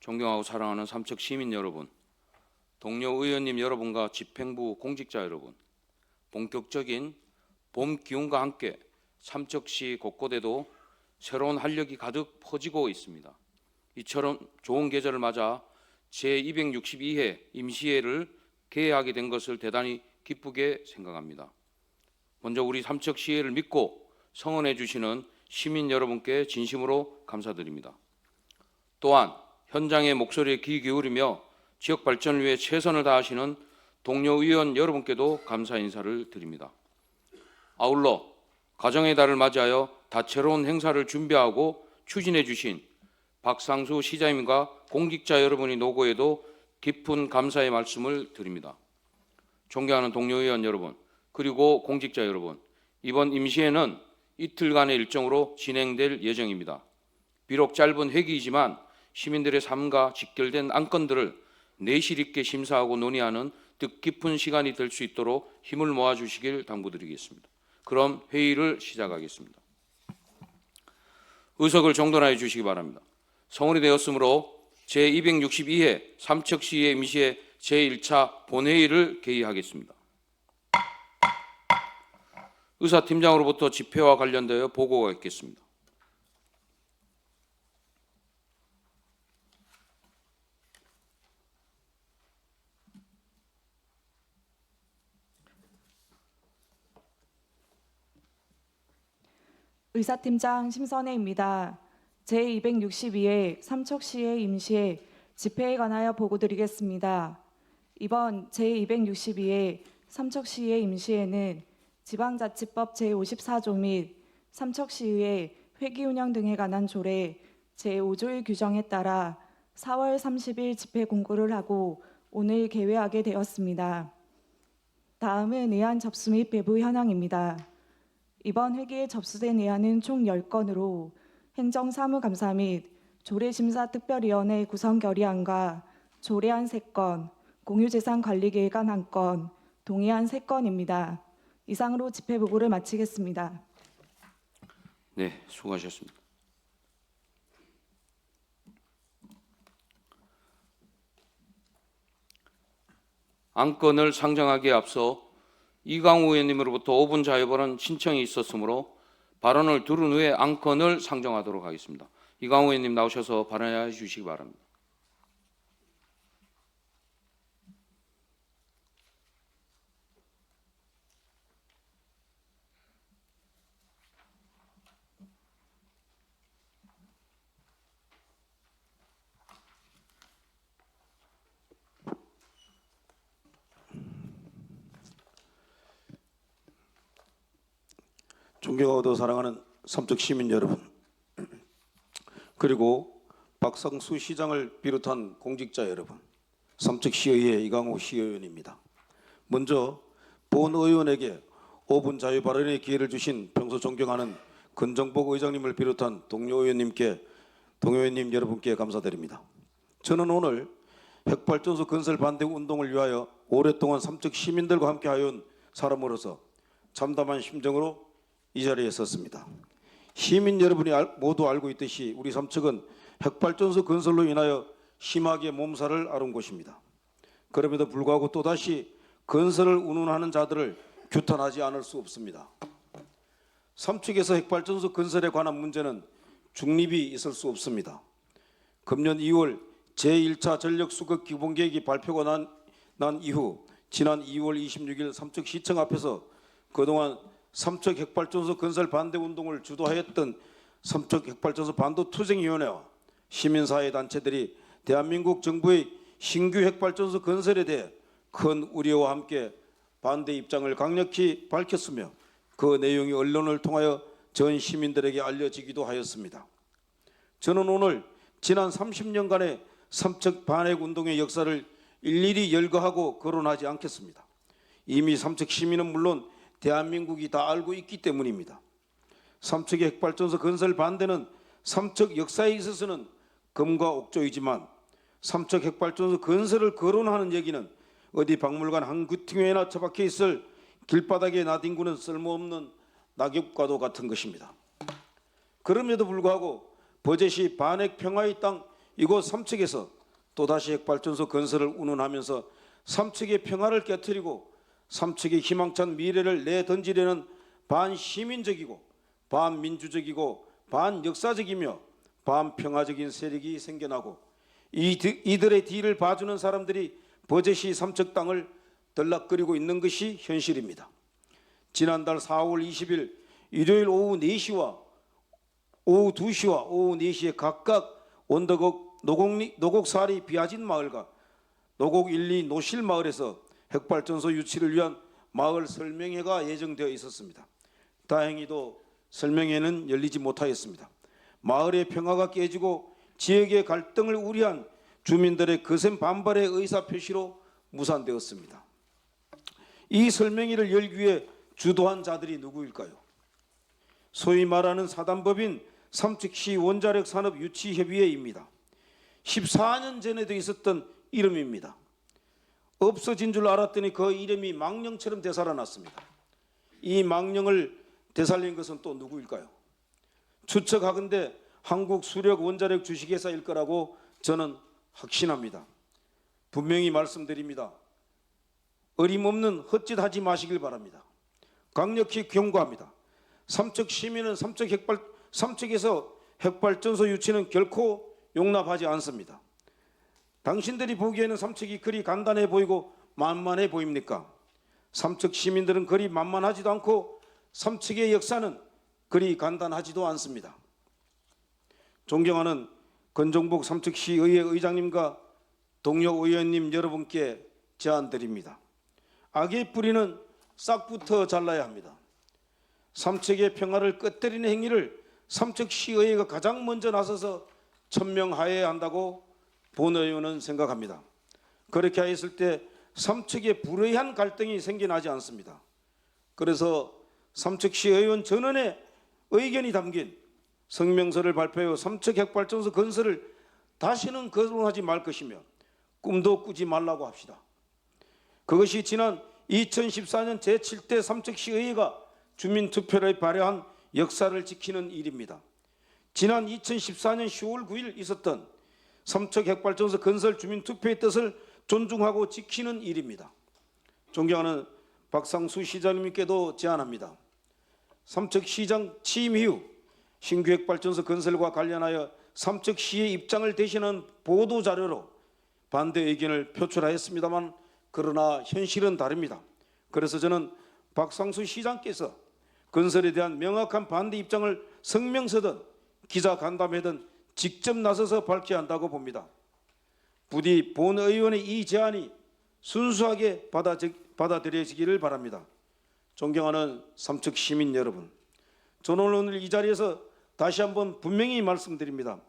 존경하고 사랑하는 삼척 시민 여러분, 동료 의원님 여러분과 집행부 공직자 여러분, 본격적인 봄 기운과 함께 삼척시 곳곳에도 새로운 활력이 가득 퍼지고 있습니다. 이처럼 좋은 계절을 맞아 제262회 임시회를 개회하게 된 것을 대단히 기쁘게 생각합니다. 먼저 우리 삼척시회를 믿고 성원해 주시는 시민 여러분께 진심으로 감사드립니다. 또한 현장의 목소리에 귀 기울이며 지역 발전을 위해 최선을 다하시는 동료 의원 여러분께도 감사 인사를 드립니다. 아울러 가정의 달을 맞이하여 다채로운 행사를 준비하고 추진해 주신 박상수 시장님과 공직자 여러분의 노고에도 깊은 감사의 말씀을 드립니다. 존경하는 동료 의원 여러분, 그리고 공직자 여러분, 이번 임시회는 이틀간의 일정으로 진행될 예정입니다. 비록 짧은 회기이지만 시민들의 삶과 직결된 안건들을 내실 있게 심사하고 논의하는 뜻깊은 시간이 될 수 있도록 힘을 모아주시길 당부드리겠습니다. 그럼 회의를 시작하겠습니다. 의석을 정돈하여 주시기 바랍니다. 성원이 되었으므로 제262회 삼척시의 임시회 제1차 본회의를 개의하겠습니다. 의사팀장으로부터 집회와 관련되어 보고가 있겠습니다. 의사팀장 심선혜입니다. 제262회 삼척시의 임시회 집회에 관하여 보고드리겠습니다. 이번 제262회 삼척시의 임시회는 지방자치법 제54조 및 삼척시의회 회기운영 등에 관한 조례 제5조의 규정에 따라 4월 30일 집회 공고를 하고 오늘 개회하게 되었습니다. 다음은 의안 접수 및 배부 현황입니다. 이번 회기에 접수된 의안은 총 10건으로 행정사무감사 및 조례심사특별위원회 구성 결의안과 조례안 3건, 공유재산관리계획안 1건, 동의안 3건입니다. 이상으로 집회 보고를 마치겠습니다. 네, 수고하셨습니다. 안건을 상정하기에 앞서 이강우 의원님으로부터 5분 자유발언 신청이 있었으므로 발언을 들은 후에 안건을 상정하도록 하겠습니다. 이강우 의원님 나오셔서 발언해 주시기 바랍니다. 존경하고 사랑하는 삼척 시민 여러분, 그리고 박상수 시장을 비롯한 공직자 여러분, 삼척시의회 이강우 시의원입니다. 먼저 본 의원에게 5분 자유 발언의 기회를 주신 평소 존경하는 건정복 의장님을 비롯한 동료 의원님 여러분께 감사드립니다. 저는 오늘 핵발전소 건설 반대 운동을 위하여 오랫동안 삼척 시민들과 함께하여온 사람으로서 참담한 심정으로 이 자리에 섰습니다. 시민 여러분이 모두 알고 있듯이 우리 삼척은 핵발전소 건설로 인하여 심하게 몸살을 앓은 곳입니다. 그럼에도 불구하고 또다시 건설을 운운하는 자들을 규탄하지 않을 수 없습니다. 삼척에서 핵발전소 건설에 관한 문제는 중립이 있을 수 없습니다. 금년 2월 제1차 전력수급 기본계획이 발표가 난 이후 지난 2월 26일 삼척시청 앞에서 그동안 삼척 핵발전소 건설 반대 운동을 주도하였던 삼척 핵발전소 반도투쟁위원회와 시민사회 단체들이 대한민국 정부의 신규 핵발전소 건설에 대해 큰 우려와 함께 반대 입장을 강력히 밝혔으며 그 내용이 언론을 통하여 전 시민들에게 알려지기도 하였습니다. 저는 오늘 지난 30년간의 삼척 반핵 운동의 역사를 일일이 열거하고 거론하지 않겠습니다. 이미 삼척 시민은 물론 대한민국이 다 알고 있기 때문입니다. 삼척의 핵발전소 건설 반대는 삼척 역사에 있어서는 금과 옥조이지만 삼척 핵발전소 건설을 거론하는 얘기는 어디 박물관 한 구팅에나 처박혀 있을 길바닥에 나뒹구는 쓸모없는 낙엽과도 같은 것입니다. 그럼에도 불구하고 버젓이 반핵 평화의 땅 이곳 삼척에서 또다시 핵발전소 건설을 운운하면서 삼척의 평화를 깨뜨리고 삼척의 희망찬 미래를 내던지려는 반시민적이고 반민주적이고 반역사적이며 반평화적인 세력이 생겨나고 이들의 뒤를 봐주는 사람들이 버젓이 삼척 땅을 들락거리고 있는 것이 현실입니다. 지난달 4월 20일 일요일 오후 4시와 오후 2시와 오후 4시에 각각 원덕읍 노곡사리 비아진 마을과 노곡 1, 2 노실 마을에서 핵발전소 유치를 위한 마을 설명회가 예정되어 있었습니다. 다행히도 설명회는 열리지 못하였습니다. 마을의 평화가 깨지고 지역의 갈등을 우려한 주민들의 거센 반발의 의사표시로 무산되었습니다. 이 설명회를 열기 위해 주도한 자들이 누구일까요? 소위 말하는 사단법인 삼척시 원자력 산업 유치 협의회입니다. 14년 전에도 있었던 이름입니다. 없어진 줄 알았더니 그 이름이 망령처럼 되살아났습니다. 이 망령을 되살린 것은 또 누구일까요? 추측하건대 한국 수력 원자력 주식회사일 거라고 저는 확신합니다. 분명히 말씀드립니다. 어림없는 헛짓하지 마시길 바랍니다. 강력히 경고합니다. 삼척 시민은 삼척에서 핵발전소 유치는 결코 용납하지 않습니다. 당신들이 보기에는 삼척이 그리 간단해 보이고 만만해 보입니까? 삼척 시민들은 그리 만만하지도 않고 삼척의 역사는 그리 간단하지도 않습니다. 존경하는 건종복 삼척시의회 의장님과 동료 의원님 여러분께 제안드립니다. 악의 뿌리는 싹부터 잘라야 합니다. 삼척의 평화를 끄트리는 행위를 삼척시의회가 가장 먼저 나서서 천명하여야 한다고 본 의원은 생각합니다. 그렇게 하였을 때 삼척에 불의한 갈등이 생겨나지 않습니다. 그래서 삼척시의원 전원의 의견이 담긴 성명서를 발표하여 삼척 핵발전소 건설을 다시는 거론하지 말 것이며 꿈도 꾸지 말라고 합시다. 그것이 지난 2014년 제7대 삼척시의회가 주민투표를 발의한 역사를 지키는 일입니다. 지난 2014년 10월 9일 있었던 삼척 핵발전소 건설 주민투표의 뜻을 존중하고 지키는 일입니다. 존경하는 박상수 시장님께도 제안합니다. 삼척시장 취임 이후 신규 핵발전소 건설과 관련하여 삼척시의 입장을 대신한 보도자료로 반대 의견을 표출하였습니다만 그러나 현실은 다릅니다. 그래서 저는 박상수 시장께서 건설에 대한 명확한 반대 입장을 성명서든 기자간담회든 직접 나서서 밝혀야 한다고 봅니다. 부디 본 의원의 이 제안이 순수하게 받아들여지기를 바랍니다. 존경하는 삼척 시민 여러분, 저는 오늘 이 자리에서 다시 한번 분명히 말씀드립니다.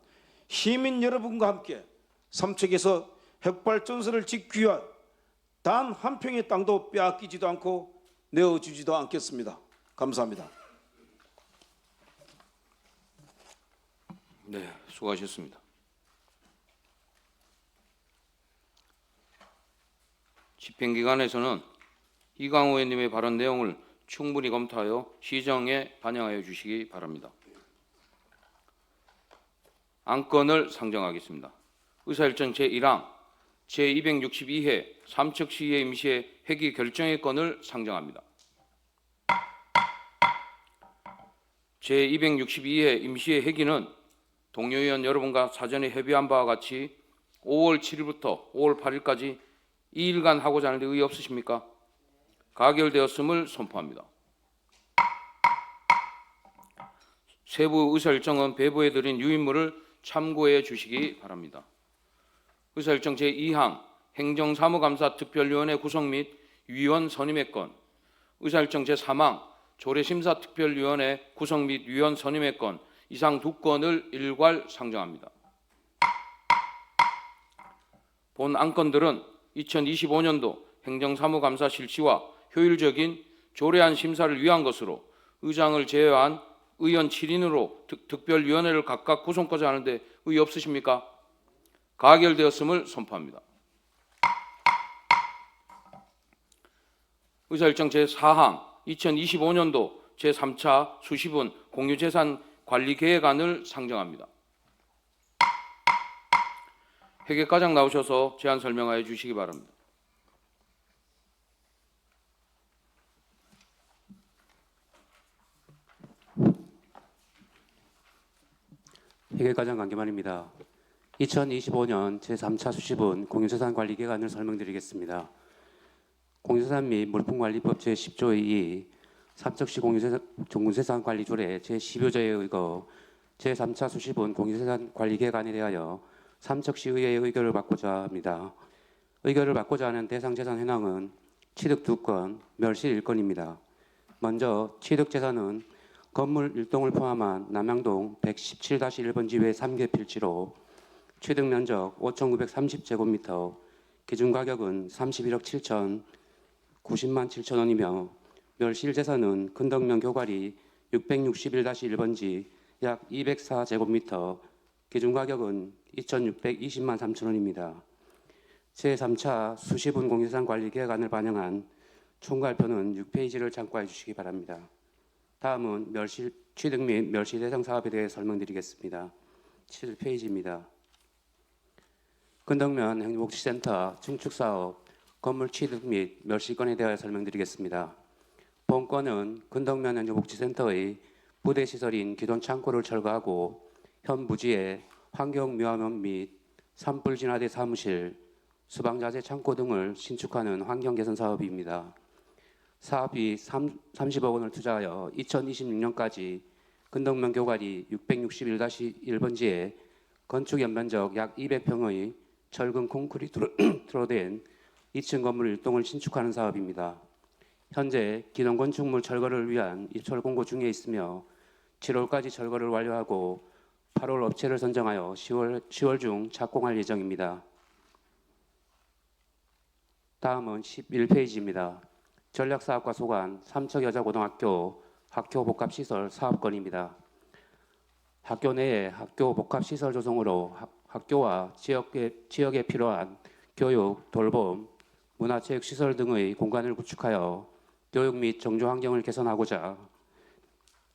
시민 여러분과 함께 삼척에서 핵발전소를 짓기 위한 단 한 평의 땅도 빼앗기지도 않고 내어주지도 않겠습니다. 감사합니다. 네, 수고하셨습니다. 집행기관에서는 이강호 의원님의 발언 내용을 충분히 검토하여 시정에 반영하여 주시기 바랍니다. 안건을 상정하겠습니다. 의사일정 제1항 제262회 삼척시의 임시회 회기 결정의 건을 상정합니다. 제262회 임시회 회기는 동료 의원 여러분과 사전에 협의한 바와 같이 5월 7일부터 5월 8일까지 2일간 하고자 하는데 의의 없으십니까? 가결되었음을 선포합니다. 세부 의사일정은 배부해드린 유인물을 참고해 주시기 바랍니다. 의사일정 제2항 행정사무감사 특별위원회 구성 및 위원 선임의 건, 의사일정 제3항 조례심사특별위원회 구성 및 위원 선임의 건, 이상 두 건을 일괄 상정합니다. 본 안건들은 2025년도 행정사무감사 실시와 효율적인 조례안 심사를 위한 것으로 의장을 제외한 의원 7인으로 특별위원회를 각각 구성하고자 하는데 의의 없으십니까? 가결되었음을 선포합니다. 의사일정 제4항 2025년도 제3차 수시분 공유재산 관리계획안을 상정합니다. 회계과장 나오셔서 제안 설명하여 주시기 바랍니다. 회계과장 강기만입니다. 2025년 제3차 수시분 공유재산 관리 개관을 설명드리겠습니다. 공유재산 및 물품관리법 제10조의 2, 삼척시 공유재산 관리 조례 제12조에 의거 제3차 수시분 공유재산 관리 개관에 대하여 삼척시의회의 의결을 받고자 합니다. 의결을 받고자 하는 대상 재산 현황은 취득 2건, 멸실 1건입니다. 먼저 취득 재산은 건물 1동을 포함한 남양동 117-1번지 외 3개 필지로 취득 면적 5,930제곱미터, 기준 가격은 31억 7천 90만 7천 원이며 멸실 재산은 근덕면 교과리 661-1번지 약 204제곱미터, 기준 가격은 2,620만 3천 원입니다. 제3차 수시분 공유재산 관리 계획안을 반영한 총괄표는 6페이지를 참고해 주시기 바랍니다. 다음은 멸실 취득 및 멸실 대상 사업에 대해 설명드리겠습니다. 7페이지입니다. 근덕면 행복지센터 증축 사업 건물 취득 및 멸실건에 대하여 설명드리겠습니다. 본 건은 근덕면 행복지센터의 부대 시설인 기존 창고를 철거하고 현 부지에 환경묘화면 및 산불 진화대 사무실, 수방자재 창고 등을 신축하는 환경 개선 사업입니다. 사업이 30억 원을 투자하여 2026년까지 근덕면 교과리 661-1번지에 건축 연면적 약 200평의 철근 콘크리트로 된 2층 건물 1동을 신축하는 사업입니다. 현재 기존 건축물 철거를 위한 입철 공고 중에 있으며 7월까지 철거를 완료하고 8월 업체를 선정하여 10월 중 착공할 예정입니다. 다음은 11페이지입니다. 전략사업과 소관 삼척여자고등학교 학교 복합시설 사업건입니다. 학교 내에 학교 복합시설 조성으로 학교와 지역에 필요한 교육, 돌봄, 문화체육시설 등의 공간을 구축하여 교육 및 정조 환경을 개선하고자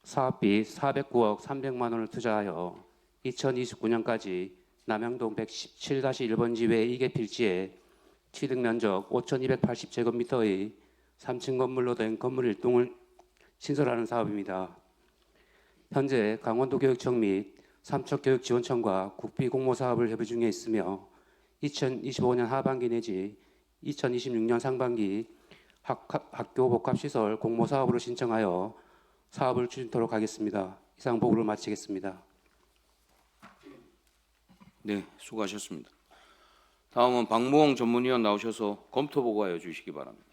사업비 409억 300만 원을 투자하여 2029년까지 남양동 117-1번지 외 2개 필지에 취득 면적 5,280제곱미터의 3층 건물로 된 건물 1동을 신설하는 사업입니다. 현재 강원도교육청 및 삼척교육지원청과 국비공모 사업을 협의 중에 있으며 2025년 하반기 내지 2026년 상반기 학교 복합시설 공모 사업으로 신청하여 사업을 추진토록 하겠습니다. 이상 보고를 마치겠습니다. 네, 수고하셨습니다. 다음은 박무홍 전문위원 나오셔서 검토 보고하여 주시기 바랍니다.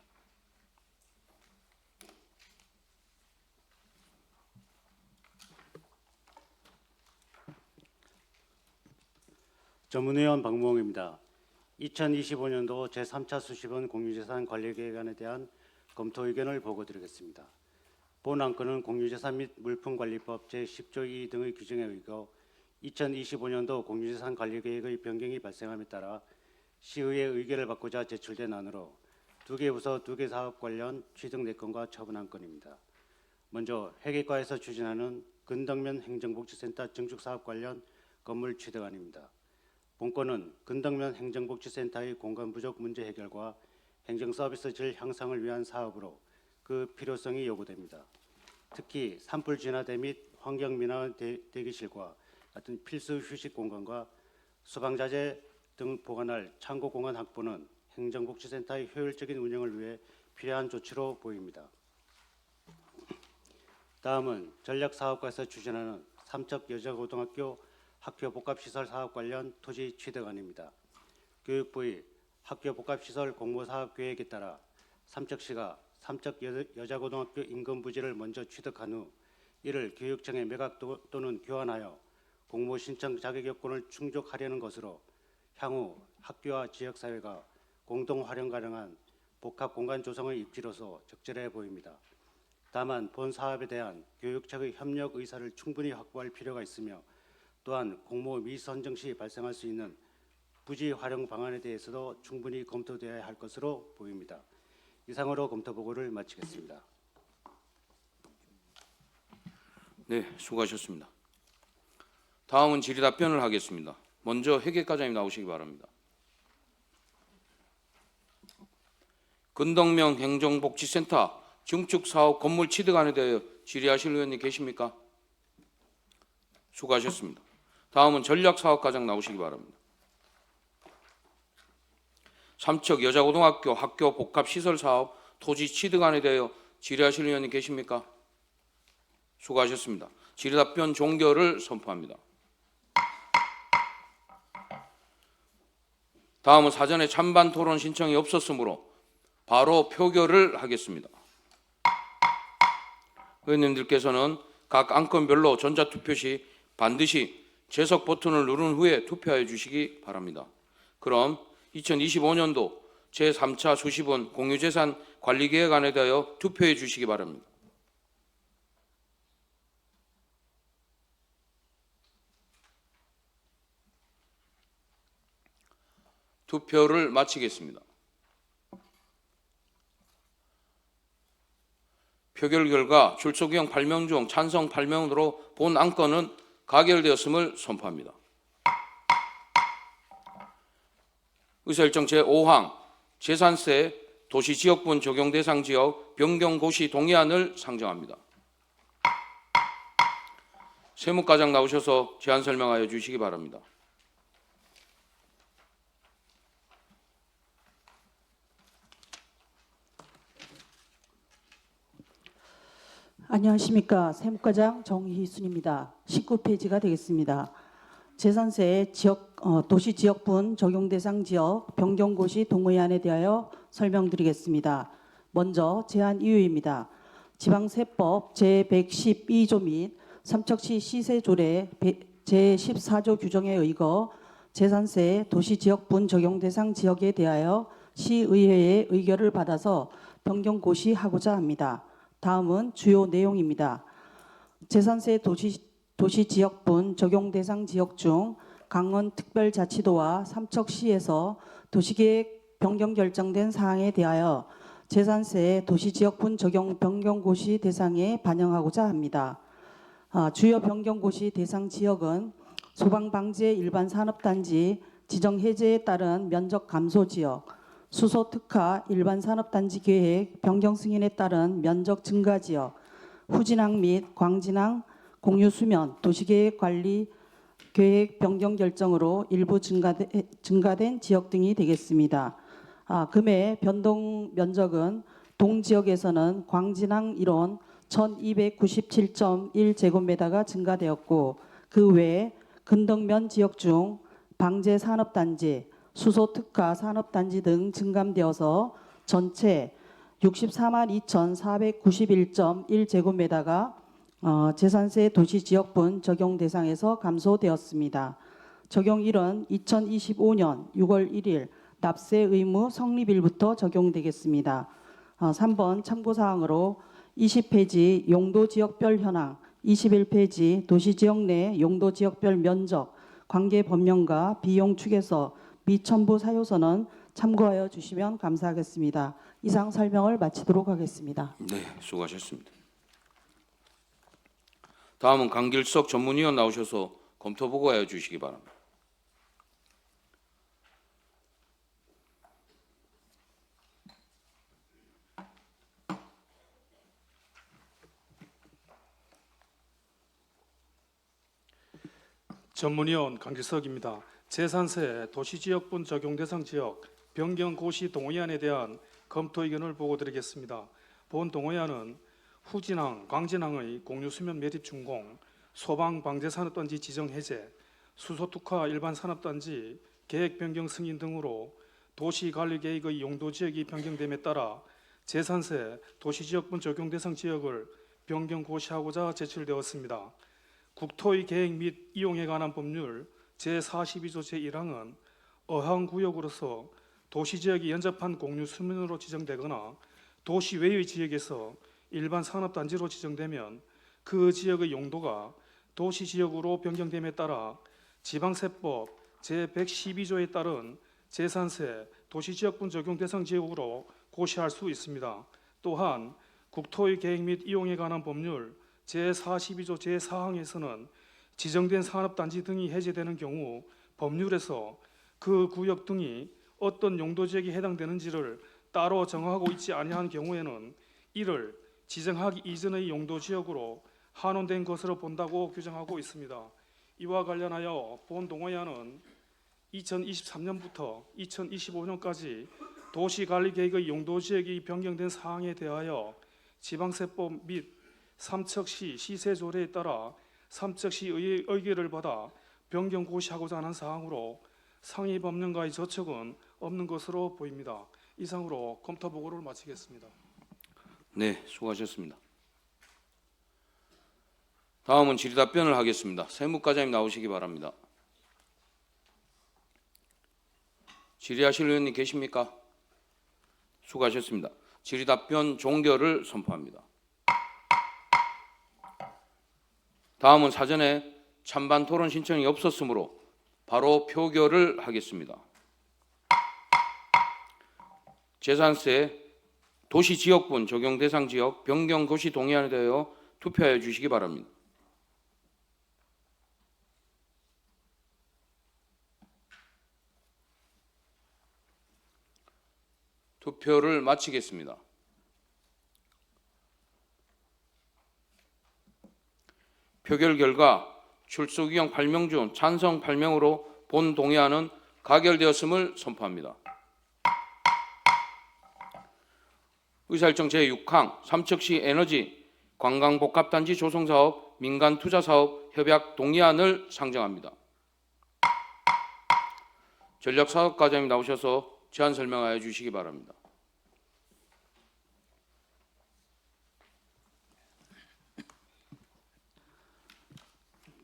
전문위원 박무홍입니다. 2025년도 제3차 수시분 공유재산 관리계획안에 대한 검토 의견을 보고드리겠습니다. 본 안건은 공유재산 및 물품관리법 제10조 2 등의 규정에 의거 2025년도 공유재산 관리계획의 변경이 발생함에 따라 시의회 의결을 받고자 제출된 안으로 2개 부서 2개 사업 관련 취득 4건과 처분 1건입니다. 먼저 회계과에서 추진하는 근덕면 행정복지센터 증축사업 관련 건물 취득안입니다. 본건은 근덕면 행정복지센터의 공간 부족 문제 해결과 행정서비스 질 향상을 위한 사업으로 그 필요성이 요구됩니다. 특히 산불 진화대 및 환경민화 대기실과 같은 필수 휴식 공간과 소방자재 등 보관할 창고 공간 확보는 행정복지센터의 효율적인 운영을 위해 필요한 조치로 보입니다. 다음은 전략사업과에서 추진하는 삼척여자고등학교 학교 복합시설 사업 관련 토지 취득안입니다. 교육부의 학교 복합시설 공모사업 계획에 따라 삼척시가 삼척여자고등학교 인근 부지를 먼저 취득한 후 이를 교육청에 매각 또는 교환하여 공모 신청 자격 요건을 충족하려는 것으로 향후 학교와 지역사회가 공동 활용 가능한 복합 공간 조성의 입지로서 적절해 보입니다. 다만 본 사업에 대한 교육청의 협력 의사를 충분히 확보할 필요가 있으며 또한 공모 미선정 시 발생할 수 있는 부지 활용 방안에 대해서도 충분히 검토되어야 할 것으로 보입니다. 이상으로 검토 보고를 마치겠습니다. 네, 수고하셨습니다. 다음은 질의 답변을 하겠습니다. 먼저 회계과장님 나오시기 바랍니다. 근덕면 행정복지센터 증축사업 건물 취득안에 대하여 질의하실 의원님 계십니까? 수고하셨습니다. 다음은 전략사업과장 나오시기 바랍니다. 삼척 여자고등학교 학교 복합시설사업 토지 취득안에 대하여 질의하실 의원님 계십니까? 수고하셨습니다. 질의답변 종결을 선포합니다. 다음은 사전에 찬반 토론 신청이 없었으므로 바로 표결을 하겠습니다. 의원님들께서는 각 안건별로 전자투표 시 반드시 재석 버튼을 누른 후에 투표해 주시기 바랍니다. 그럼 2025년도 제3차 수시본 공유재산 관리계획안에 대하여 투표해 주시기 바랍니다. 투표를 마치겠습니다. 표결 결과 출석 의원 8명 중 찬성 8명으로 본 안건은 가결되었음을 선포합니다. 의사일정 제5항 재산세 도시지역분 적용 대상 지역 변경고시 동의안을 상정합니다. 세무과장 나오셔서 제안 설명하여 주시기 바랍니다. 안녕하십니까. 세무과장 정희순입니다. 19페이지가 되겠습니다. 재산세 지역 도시지역분 적용 대상 지역 변경고시 동의안에 대하여 설명드리겠습니다. 먼저 제안 이유입니다. 지방세법 제112조 및 삼척시 시세조례 제14조 규정에 의거 재산세 도시지역분 적용 대상 지역에 대하여 시의회의 의결을 받아서 변경고시하고자 합니다. 다음은 주요 내용입니다. 재산세 도시지역분 적용 대상 지역 중 강원특별자치도와 삼척시에서 도시계획 변경 결정된 사항에 대하여 재산세 도시지역분 적용 변경고시 대상에 반영하고자 합니다. 주요 변경고시 대상 지역은 소방방재 일반산업단지 지정 해제에 따른 면적 감소 지역, 수소특화 일반산업단지 계획 변경 승인에 따른 면적 증가 지역, 후진항 및 광진항 공유수면 도시계획 관리 계획 변경 결정으로 일부 증가된 지역 등이 되겠습니다. 금해 변동 면적은 동지역에서는 광진항 1원 1297.1제곱미터가 증가되었고 그 외에 근덕면 지역 중 방제산업단지, 수소특화 산업단지 등 증감되어서 전체 64만 2,491.1제곱미터가 재산세 도시지역분 적용 대상에서 감소되었습니다. 적용일은 2025년 6월 1일 납세 의무 성립일부터 적용되겠습니다. 3번 참고사항으로 20페이지 용도지역별 현황, 21페이지 도시지역 내 용도지역별 면적, 관계법령과 비용 축에서 미첨부 사유서는 참고하여 주시면 감사하겠습니다. 이상 설명을 마치도록 하겠습니다. 네, 수고하셨습니다. 다음은 강길석 전문위원 나오셔서 검토 보고하여 주시기 바랍니다. 전문위원 강길석입니다. 재산세 도시지역분 적용 대상 지역 변경 고시 동의안에 대한 검토 의견을 보고드리겠습니다. 본 동의안은 후진항, 광진항의 공유수면 매립 준공, 소방방재산업단지 지정 해제, 수소특화 일반산업단지 계획 변경 승인 등으로 도시관리계획의 용도지역이 변경됨에 따라 재산세 도시지역분 적용 대상 지역을 변경 고시하고자 제출되었습니다. 국토의 계획 및 이용에 관한 법률 제42조 제1항은 어항구역으로서 도시지역이 연접한 공유수면으로 지정되거나 도시 외의 지역에서 일반 산업단지로 지정되면 그 지역의 용도가 도시지역으로 변경됨에 따라 지방세법 제112조에 따른 재산세 도시지역분 적용 대상 지역으로 고시할 수 있습니다. 또한 국토의 계획 및 이용에 관한 법률 제42조 제4항에서는 지정된 산업단지 등이 해제되는 경우 법률에서 그 구역 등이 어떤 용도지역에 해당되는지를 따로 정하고 있지 아니한 경우에는 이를 지정하기 이전의 용도 지역으로 한원된 것으로 본다고 규정하고 있습니다. 이와 관련하여 본 동의안은 2023년부터 2025년까지 도시관리계획의 용도지역이 변경된 사항에 대하여 지방세법 및 삼척시 시세조례에 따라 삼척시의 의결을 받아 변경 고시하고자 하는 사항으로 상위 법령과의 저촉은 없는 것으로 보입니다. 이상으로 검토 보고를 마치겠습니다. 네, 수고하셨습니다. 다음은 질의답변을 하겠습니다. 세무과장님 나오시기 바랍니다. 질의하실 의원님 계십니까? 수고하셨습니다. 질의답변 종결을 선포합니다. 다음은 사전에 찬반 토론 신청이 없었으므로 바로 표결을 하겠습니다. 재산세 도시지역분 적용 대상 지역 변경 고시 동의안에 대하여 투표하여 주시기 바랍니다. 투표를 마치겠습니다. 표결 결과 출석 의원 8명 중 찬성 8명으로 본 동의안은 가결되었음을 선포합니다. 의사일정 제6항 삼척시 에너지 관광복합단지 조성사업 민간투자사업 협약 동의안을 상정합니다. 전략사업과장님 나오셔서 제안 설명하여 주시기 바랍니다.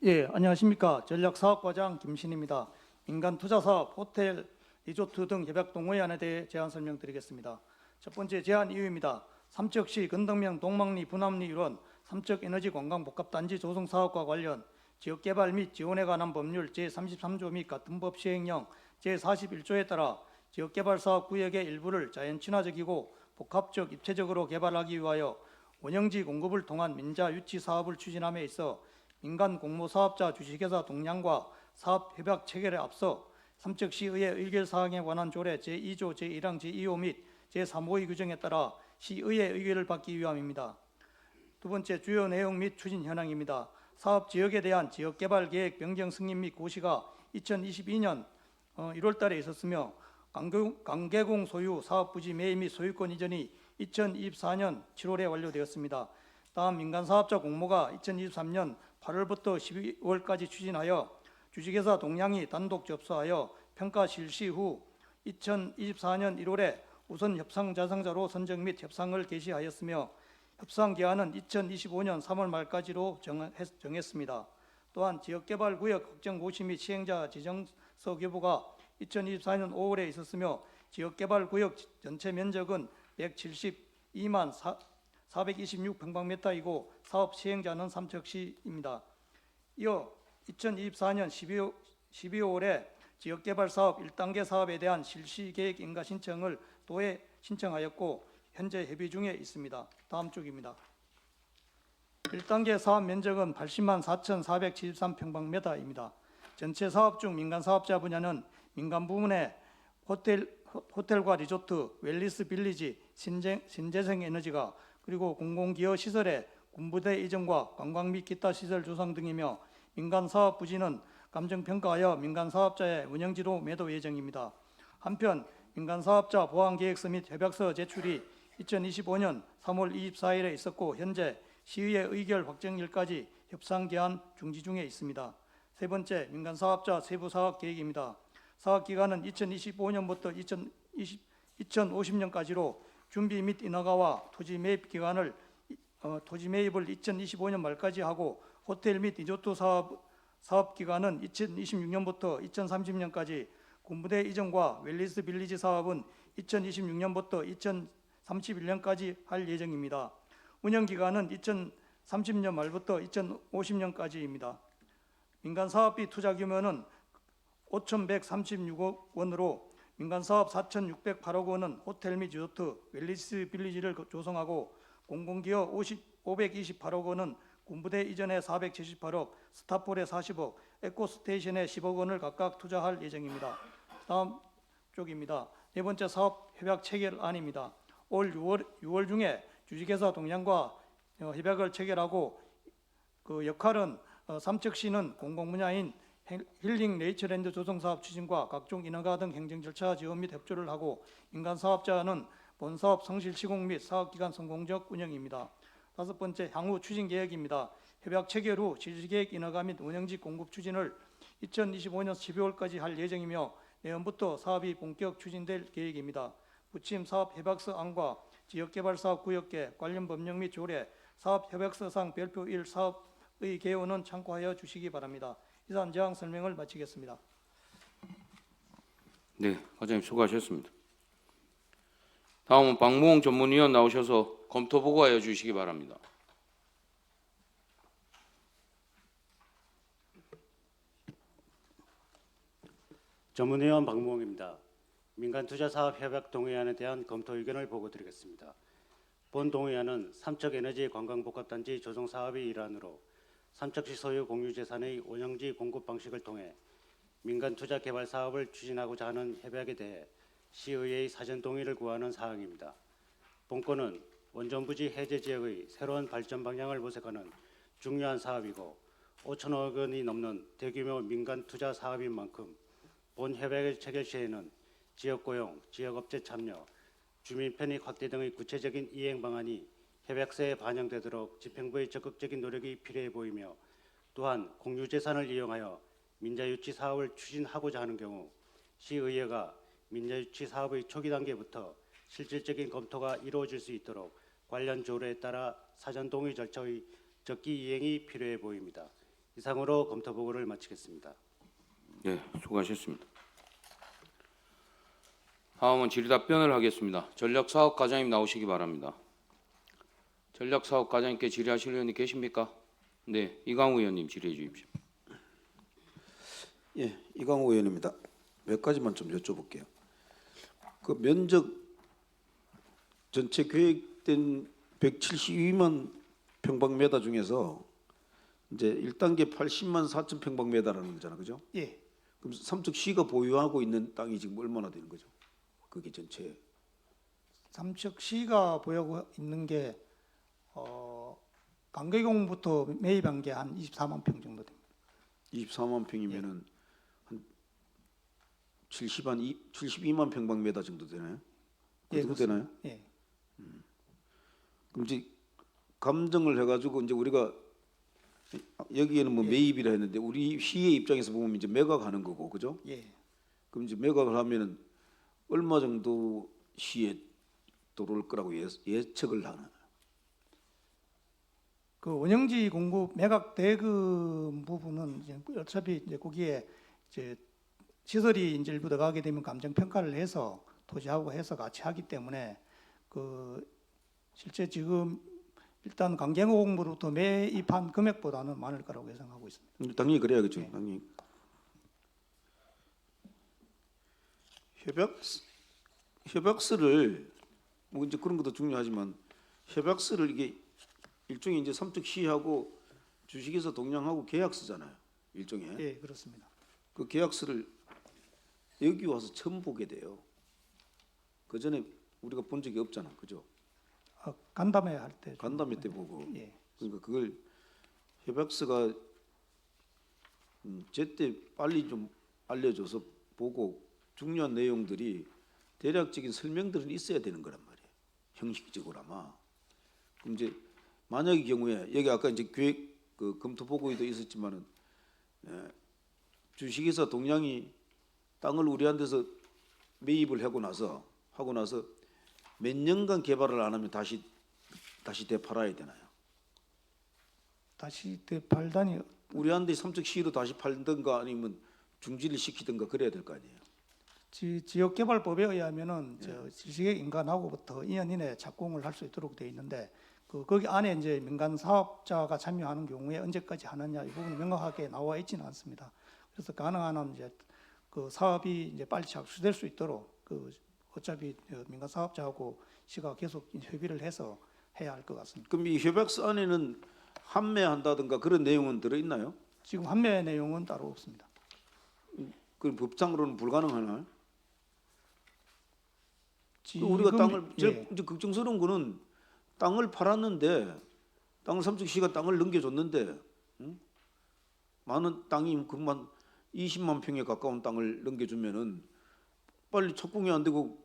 예, 안녕하십니까. 전략사업과장 김신입니다. 민간투자사업, 호텔, 리조트 등 협약 동의안에 대해 제안 설명드리겠습니다. 첫 번째 제안 이유입니다. 삼척시 건덕면 동막리 분암리 일원 삼척에너지관광복합단지 조성사업과 관련 지역개발 및 지원에 관한 법률 제33조 및 같은 법 시행령 제41조에 따라 지역개발사업 구역의 일부를 자연친화적이고 복합적 입체적으로 개발하기 위하여 원형지 공급을 통한 민자 유치 사업을 추진함에 있어 민간 공모사업자 주식회사 동량과 사업협약 체결에 앞서 삼척시의회 의결사항에 관한 조례 제2조 제1항 제2호 및 제3호의 규정에 따라 시의회 의결을 받기 위함입니다. 두 번째 주요 내용 및 추진 현황입니다. 사업 지역에 대한 지역개발계획 변경 승인 및 고시가 2022년 1월 달에 있었으며 강계공 소유 사업부지 매입 및 소유권 이전이 2024년 7월에 완료되었습니다. 다음 민간사업자 공모가 2023년 8월부터 12월까지 추진하여 주식회사 동량이 단독 접수하여 평가 실시 후 2024년 1월에 우선 협상 자상자로 선정 및 협상을 개시하였으며 협상 기한은 2025년 3월 말까지로 정했습니다. 또한 지역개발구역 확정 고시 및 시행자 지정서 교부가 2024년 5월에 있었으며 지역개발구역 전체 면적은 172만 426평방미터이고 사업 시행자는 삼척시입니다. 이어 2024년 12월에 지역개발사업 1단계 사업에 대한 실시계획 인가 신청을 도에 신청하였고 현재 협의 중에 있습니다. 다음 쪽입니다. 1단계 사업 면적은 80만 4,473평방미터입니다. 전체 사업 중 민간사업자 분야는 민간 부문의 호텔과 리조트, 웰리스 빌리지, 신재생에너지가 그리고 공공기여 시설의 군부대 이전과 관광 및 기타 시설 조성 등이며 민간사업 부지는 감정평가하여 민간사업자의 운영지로 매도 예정입니다. 한편 민간사업자 보안계획서 및 협약서 제출이 2025년 3월 24일에 있었고 현재 시의회 의결 확정일까지 협상기한 중지 중에 있습니다. 세 번째, 민간사업자 세부사업 계획입니다. 사업기간은 2025년부터 2050년까지로 준비 및 인허가와 토지 매입 기간을 토지 매입을 2025년 말까지 하고 호텔 및 리조트 사업 기간은 2026년부터 2030년까지 군부대 이전과 웰리스 빌리지 사업은 2026년부터 2031년까지 할 예정입니다. 운영 기간은 2030년 말부터 2050년까지입니다. 민간 사업비 투자 규모는 5,136억 원으로 민간사업 4,608억 원은 호텔 및 리조트, 웰리스 빌리지를 조성하고 공공기업 528억 원은 군부대 이전에 478억, 스타폴에 40억, 에코스테이션에 10억 원을 각각 투자할 예정입니다. 다음 쪽입니다. 네 번째 사업 협약 체결안입니다. 올 6월 중에 주식회사 동양과 협약을 체결하고 그 역할은 삼척시는 공공 분야인 힐링 네이처랜드 조성사업 추진과 각종 인허가 등 행정 절차 지원 및 협조를 하고 민간 사업자는 본 사업 성실 시공 및 사업기간 성공적 운영입니다. 다섯 번째 향후 추진 계획입니다. 협약 체결 후 실시계획 인허가 및 운영지 공급 추진을 2025년 12월까지 할 예정이며 내년부터 사업이 본격 추진될 계획입니다. 부침 사업 협약서 안과 지역개발사업 구역계 관련 법령 및 조례, 사업 협약서상 별표 1 사업의 개요는 참고하여 주시기 바랍니다. 이상 제안 설명을 마치겠습니다. 네, 과장님 수고하셨습니다. 다음은 박무홍 전문위원 나오셔서 검토 보고하여 주시기 바랍니다. 전문위원 박무홍입니다. 민간투자사업협약 동의안에 대한 검토 의견을 보고드리겠습니다. 본 동의안은 삼척에너지관광복합단지 조성사업의 일환으로 삼척시 소유 공유재산의 운영지 공급 방식을 통해 민간투자 개발 사업을 추진하고자 하는 협약에 대해 시의회의 사전 동의를 구하는 사항입니다. 본건은 원전부지 해제 지역의 새로운 발전 방향을 모색하는 중요한 사업이고 5천억 원이 넘는 대규모 민간투자 사업인 만큼 본 협약의 체결 시에는 지역고용, 지역업체 참여, 주민 편익 확대 등의 구체적인 이행 방안이 협약서에 반영되도록 집행부의 적극적인 노력이 필요해 보이며 또한 공유재산을 이용하여 민자유치 사업을 추진하고자 하는 경우 시의회가 민자유치 사업의 초기 단계부터 실질적인 검토가 이루어질 수 있도록 관련 조례에 따라 사전 동의 절차의 적기 이행이 필요해 보입니다. 이상으로 검토 보고를 마치겠습니다. 네, 수고하셨습니다. 다음은 질의답변을 하겠습니다. 전략사업과장님 나오시기 바랍니다. 전략사업과장님께 질의하실 의원이 계십니까? 네, 이강우 의원님 질의해 주십시오. 예, 이강호 의원입니다. 몇 가지만 좀 여쭤볼게요. 그 면적 전체 계획된 172만 평방미터 중에서 이제 1단계 80만 4천 평방미터라는 거잖아, 그죠? 예, 그럼 삼척시가 보유하고 있는 땅이 지금 얼마나 되는 거죠? 그게 전체 삼척시가 보유하고 있는 게 강계공부터 매입한 게 한 24만 평 정도 됩니다. 24만 평이면은 한 72만 평방미터 정도 되나요? 그 예, 정도 그렇습니다. 되나요? 예, 그럼 이제 감정을 해가지고 이제 우리가 여기에는 뭐 매입이라 했는데 우리 시의 입장에서 보면 이제 매각하는 거고, 그죠? 예. 그럼 이제 매각을 하면은 얼마 정도 시에 들어올 거라고 예측을 하나? 그 원형지 공급 매각 대금 부분은 이제 어차피 이제 거기에 이제 시설이 이제 일부 들어가게 되면 감정 평가를 해서 토지하고 해서 같이 하기 때문에 그 실제 지금 일단 강경호공부로부터 매입한 금액보다는 많을 거라고 예상하고 있습니다. 당연히 그래야겠죠. 네. 당연히. 협약서를 뭐 이제 그런 것도 중요하지만 협약서를 이게 일종의 이제 삼척시하고 주식회사 동양하고 계약서잖아요. 일종의. 예, 그렇습니다. 그 계약서를 여기 와서 처음 보게 돼요. 그 전에 우리가 본 적이 없잖아, 그죠? 간담회 할 때. 간담회 때 보고. 예, 그러니까 그걸 협약서가 제때 빨리 좀 알려줘서 보고 중요한 내용들이 대략적인 설명들은 있어야 되는 거란 말이에요. 형식적으로 아마. 그럼 이제 만약의 경우에 여기 아까 이제 계획 그 검토 보고에도 있었지만은 주식회사 동양이 땅을 우리한테서 매입을 하고 나서 몇 년간 개발을 안 하면 다시 되팔아야 되나요? 다시 되팔다니. 우리한테 삼척시로 다시 팔든가 아니면 중지를 시키든가 그래야 될 거 아니에요. 지역개발법에 의하면은 저 지식의 인간하고부터 2년 이내에 착공을 할 수 있도록 되어 있는데 거기 안에 이제 민간 사업자가 참여하는 경우에 언제까지 하느냐 이 부분이 명확하게 나와 있지는 않습니다. 그래서 가능한 한 이제 그 사업이 이제 빨리 착수될 수 있도록 그 어차피 민간 사업자하고 시가 계속 협의를 해서 해야 할 것 같습니다. 그럼 이 협약서 안에는 환매한다든가 그런 내용은 들어 있나요? 지금 환매 내용은 따로 없습니다. 그럼 법상으로는 불가능하나요? 우리가 땅을 예. 제일 이제 걱정스러운 거는 땅을 팔았는데 땅을 삼척시가 땅을 넘겨줬는데 많은 땅이 그만 20만 평에 가까운 땅을 넘겨주면은 빨리 착공이 안 되고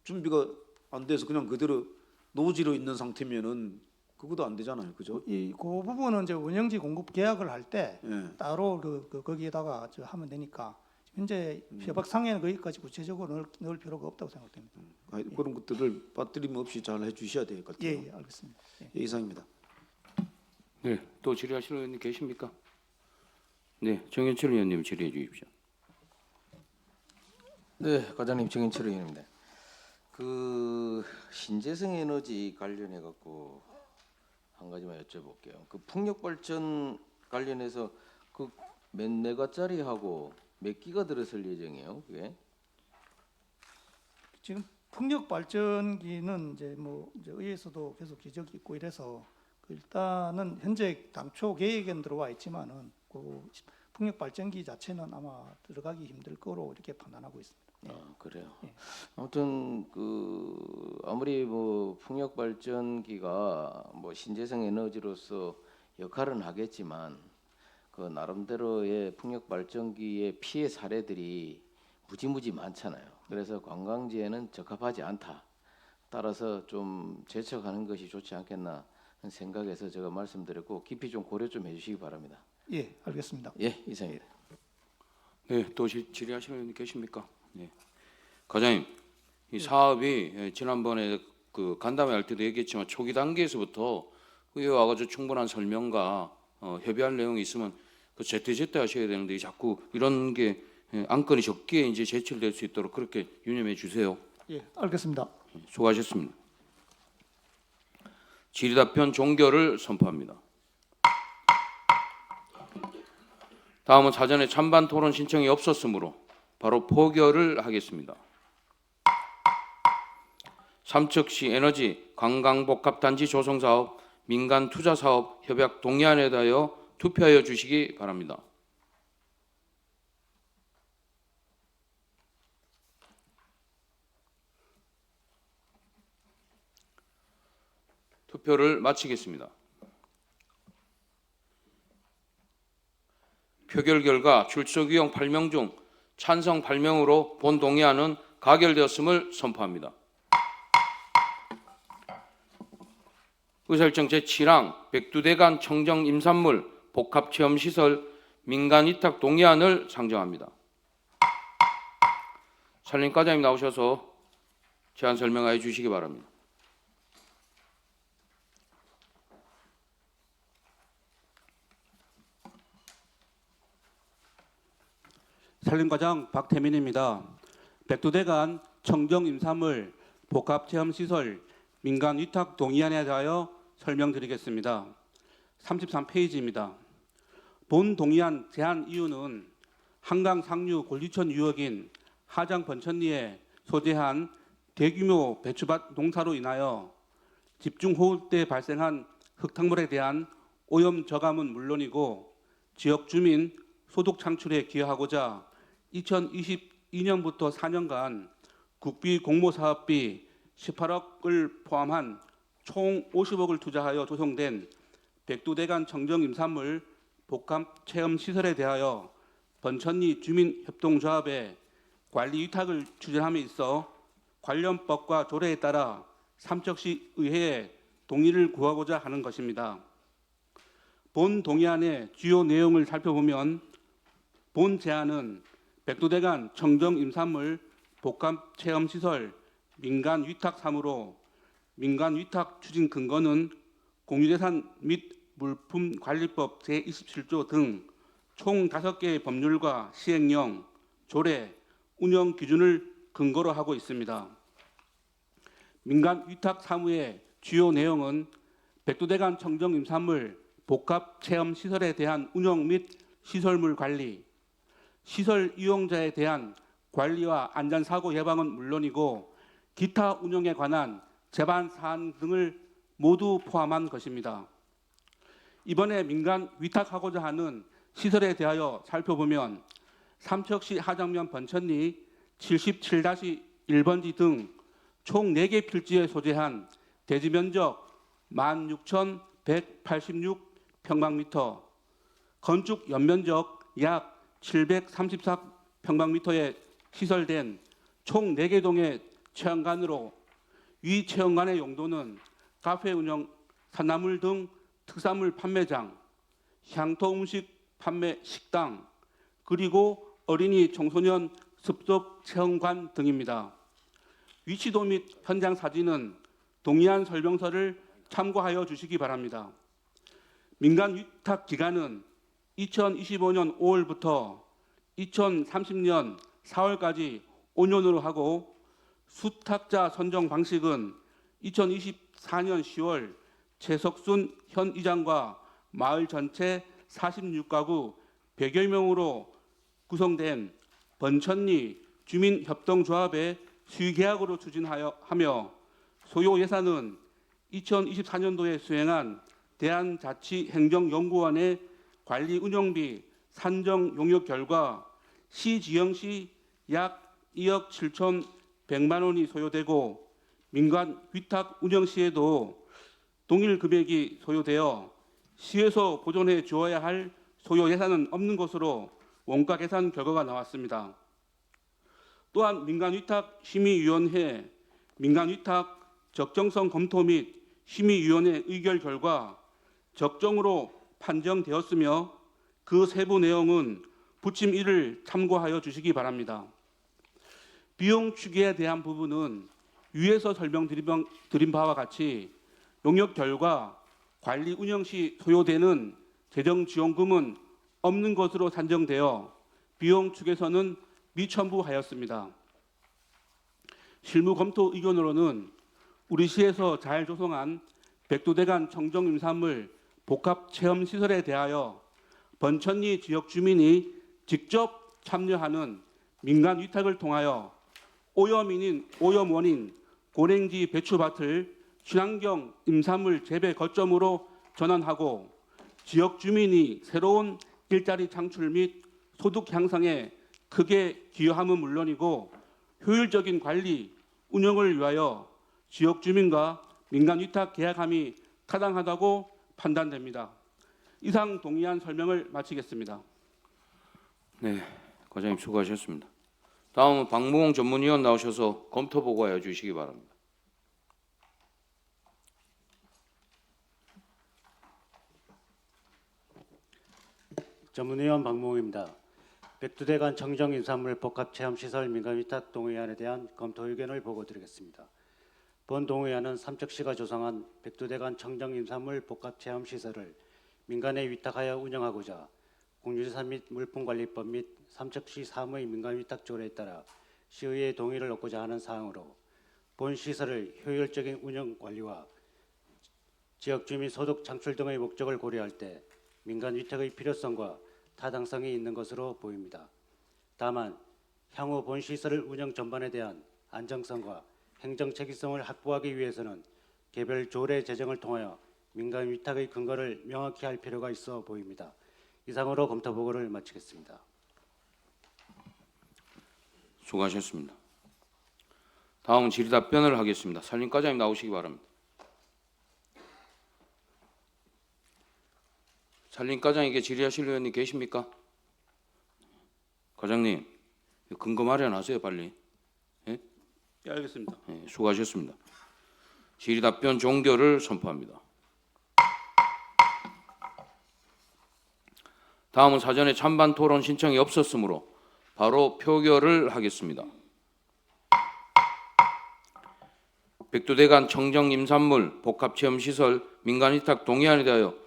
준비가 안 돼서 그냥 그대로 노지로 있는 상태면은 그것도 안 되잖아요, 그죠? 그 부분은 이제 운영지 공급 계약을 할 때 예. 따로 거기에다가 하면 되니까 현재 협약상에는 거기까지 구체적으로 넣을 필요가 없다고 생각됩니다. 그런 것들을 빠뜨림 없이 잘 해주셔야 될 것 같아요. 예, 알겠습니다. 예. 예, 이상입니다. 네, 또 질의하실 의원님 계십니까? 네, 정현철 의원님 질의해 주십시오. 네, 과장님 정인철 의원입니다. 그 신재생 에너지 관련해 갖고 한 가지만 여쭤볼게요. 그 풍력 발전 관련해서 그 몇 메가짜리 하고 몇 기가 들어설 예정이에요? 그게? 지금 풍력 발전기는 이제 이제 의회에서도 계속 지적이 있고 이래서 일단은 현재 당초 계획엔 들어와 있지만은 그 풍력 발전기 자체는 아마 들어가기 힘들 거로 이렇게 판단하고 있습니다. 아, 그래요. 예. 아무튼 그 아무리 뭐 풍력 발전기가 뭐 신재생 에너지로서 역할은 하겠지만 그 나름대로의 풍력 발전기의 피해 사례들이 무지무지 많잖아요. 그래서 관광지에는 적합하지 않다. 따라서 좀 제척하는 것이 좋지 않겠나 하는 생각에서 제가 말씀드렸고 깊이 좀 고려 좀 해주시기 바랍니다. 예, 알겠습니다. 예, 이상입니다. 네, 또 질의하실 의원님 계십니까? 네, 과장님, 이 사업이 지난번에 그 간담회 할 때도 얘기했지만 초기 단계에서부터 의회 와가지고 충분한 설명과 협의할 내용이 있으면 그 제때 하셔야 되는데 자꾸 이런 게 안건이 적기에 이제 제출될 수 있도록 그렇게 유념해 주세요. 예, 알겠습니다. 수고하셨습니다. 질의답변 종결을 선포합니다. 다음은 사전에 찬반 토론 신청이 없었으므로 바로 포결을 하겠습니다. 삼척시 에너지 관광복합단지 조성사업 민간투자사업 협약 동의안에 대하여 투표하여 주시기 바랍니다. 투표를 마치겠습니다. 표결 결과 출석 의원 8명 중 찬성 8명으로 본 동의안은 가결되었음을 선포합니다. 의사일정 제7항 백두대간 청정 임산물 복합체험시설 민간위탁 동의안을 상정합니다. 산림과장님 나오셔서 제안 설명하여 주시기 바랍니다. 산림과장 박태민입니다. 백두대간 청정 임산물 복합체험시설 민간위탁 동의안에 대하여 설명드리겠습니다. 33페이지입니다. 본 동의안 제안 이유는 한강 상류 골리천 유역인 하장 번천리에 소재한 대규모 배추밭 농사로 인하여 집중호우 때 발생한 흙탕물에 대한 오염 저감은 물론이고 지역 주민 소득 창출에 기여하고자 2022년부터 4년간 국비 공모사업비 18억을 포함한 총 50억을 투자하여 조성된 백두대간 청정임산물 복합체험시설에 대하여 번천리 주민협동조합의 관리위탁을 추진함에 있어 관련 법과 조례에 따라 삼척시 의회에 동의를 구하고자 하는 것입니다. 본 동의안의 주요 내용을 살펴보면 본 제안은 백두대간 청정임산물 복합체험시설 민간위탁 사무로 민간위탁 추진 근거는 공유재산 및 물품관리법 제27조 등 총 5개의 법률과 시행령, 조례, 운영 기준을 근거로 하고 있습니다. 민간위탁 사무의 주요 내용은 백두대간 청정임산물 복합체험시설에 대한 운영 및 시설물 관리, 시설 이용자에 대한 관리와 안전사고 예방은 물론이고 기타 운영에 관한 제반 사안 등을 모두 포함한 것입니다. 이번에 민간 위탁하고자 하는 시설에 대하여 살펴보면 삼척시 하정면 번천리 77-1번지 등 총 4개 필지에 소재한 대지 면적 16,186평방미터, 건축 연면적 약 734평방미터에 시설된 총 4개 동의 체험관으로 위 체험관의 용도는 카페 운영, 산나물 등 특산물 판매장, 향토 음식 판매 식당, 그리고 어린이 청소년 습속 체험관 등입니다. 위치도 및 현장 사진은 동의안 설명서를 참고하여 주시기 바랍니다. 민간 위탁 기간은 2025년 5월부터 2030년 4월까지 5년으로 하고 수탁자 선정 방식은 2024년 10월 최석순 현 이장과 마을 전체 46가구 100여 명으로 구성된 번천리 주민협동조합의 수의계약으로 추진하며 소요 예산은 2024년도에 수행한 대한자치행정연구원의 관리 운영비 산정 용역 결과 시지영시 약 2억 7,100만 원이 소요되고 민간 위탁 운영 시에도 동일 금액이 소요되어 시에서 보존해 주어야 할 소요 예산은 없는 것으로 원가 계산 결과가 나왔습니다. 또한 민간위탁심의위원회 민간위탁 적정성 검토 및 심의위원회 의결 결과 적정으로 판정되었으며 그 세부 내용은 부침 1을 참고하여 주시기 바랍니다. 비용 추계에 대한 부분은 위에서 설명드린 바와 같이 용역 결과 관리 운영 시 소요되는 재정지원금은 없는 것으로 산정되어 비용 축에서는 미첨부하였습니다. 실무 검토 의견으로는 우리 시에서 잘 조성한 백두대간 청정임산물 복합체험시설에 대하여 번천리 지역 주민이 직접 참여하는 민간 위탁을 통하여 오염원인 고랭지 배추밭을 친환경 임산물 재배 거점으로 전환하고 지역 주민이 새로운 일자리 창출 및 소득 향상에 크게 기여함은 물론이고 효율적인 관리, 운영을 위하여 지역 주민과 민간 위탁 계약함이 타당하다고 판단됩니다. 이상 동의안 설명을 마치겠습니다. 네, 과장님 수고하셨습니다. 다음은 박무홍 전문위원 나오셔서 검토 보고해 주시기 바랍니다. 전문위원 박무홍입니다. 백두대간 청정임산물 복합체험시설 민간위탁 동의안에 대한 검토 의견을 보고드리겠습니다. 본 동의안은 삼척시가 조성한 백두대간 청정임산물 복합체험시설을 민간에 위탁하여 운영하고자 공유재산 및 물품관리법 및 삼척시 사무의 민간위탁조례에 따라 시의회의 동의를 얻고자 하는 사항으로 본 시설을 효율적인 운영 관리와 지역주민 소득 창출 등의 목적을 고려할 때 민간위탁의 필요성과 타당성이 있는 것으로 보입니다. 다만 향후 본 시설을 운영 전반에 대한 안정성과 행정 체계성을 확보하기 위해서는 개별 조례 제정을 통하여 민간 위탁의 근거를 명확히 할 필요가 있어 보입니다. 이상으로 검토 보고를 마치겠습니다. 수고하셨습니다. 다음은 질의답변을 하겠습니다. 산림과장님 나오시기 바랍니다. 산림과장에게 질의하실 의원님 계십니까? 과장님, 근거 마련하세요, 빨리. 예, 알겠습니다. 네, 수고하셨습니다. 질의답변 종결을 선포합니다. 다음은 사전에 찬반 토론 신청이 없었으므로 바로 표결을 하겠습니다. 백두대간 청정임산물 복합체험시설 민간위탁 동의안에 대하여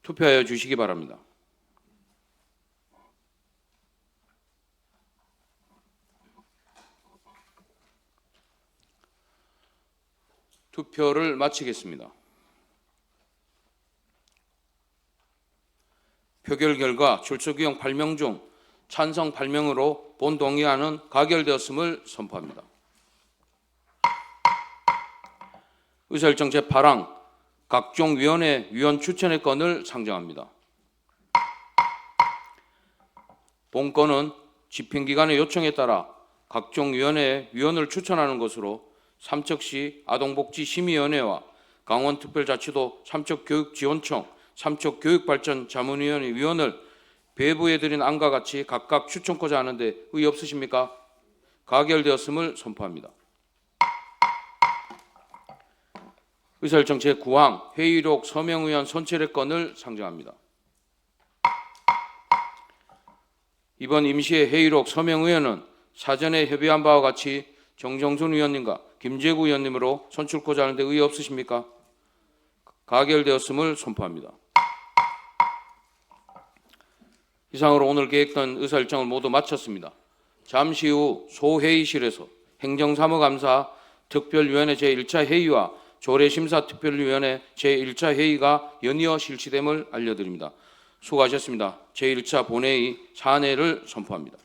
투표하여 주시기 바랍니다. 투표를 마치겠습니다. 표결 결과 출석 의원 8명 중 찬성 8명으로 본 동의안은 가결되었음을 선포합니다. 의사일정 제8항 각종 위원회 위원 추천의 건을 상정합니다. 본건은 집행기관의 요청에 따라 각종 위원회에 위원을 추천하는 것으로 삼척시 아동복지심의위원회와 강원특별자치도 삼척교육지원청, 삼척교육발전자문위원회 위원을 배부해드린 안과 같이 각각 추천코자 하는데 의의 없으십니까? 가결되었음을 선포합니다. 의사일정 제9항 회의록 서명의원 선출의 건을 상정합니다. 이번 임시회 회의록 서명의원은 사전에 협의한 바와 같이 정정순 의원님과 김재구 의원님으로 선출코자 하는데 의의 없으십니까? 가결되었음을 선포합니다. 이상으로 오늘 계획된 의사일정을 모두 마쳤습니다. 잠시 후 소회의실에서 행정사무감사 특별위원회 제1차 회의와 조례심사특별위원회 제1차 회의가 연이어 실시됨을 알려드립니다. 수고하셨습니다. 제1차 본회의 사내를 선포합니다.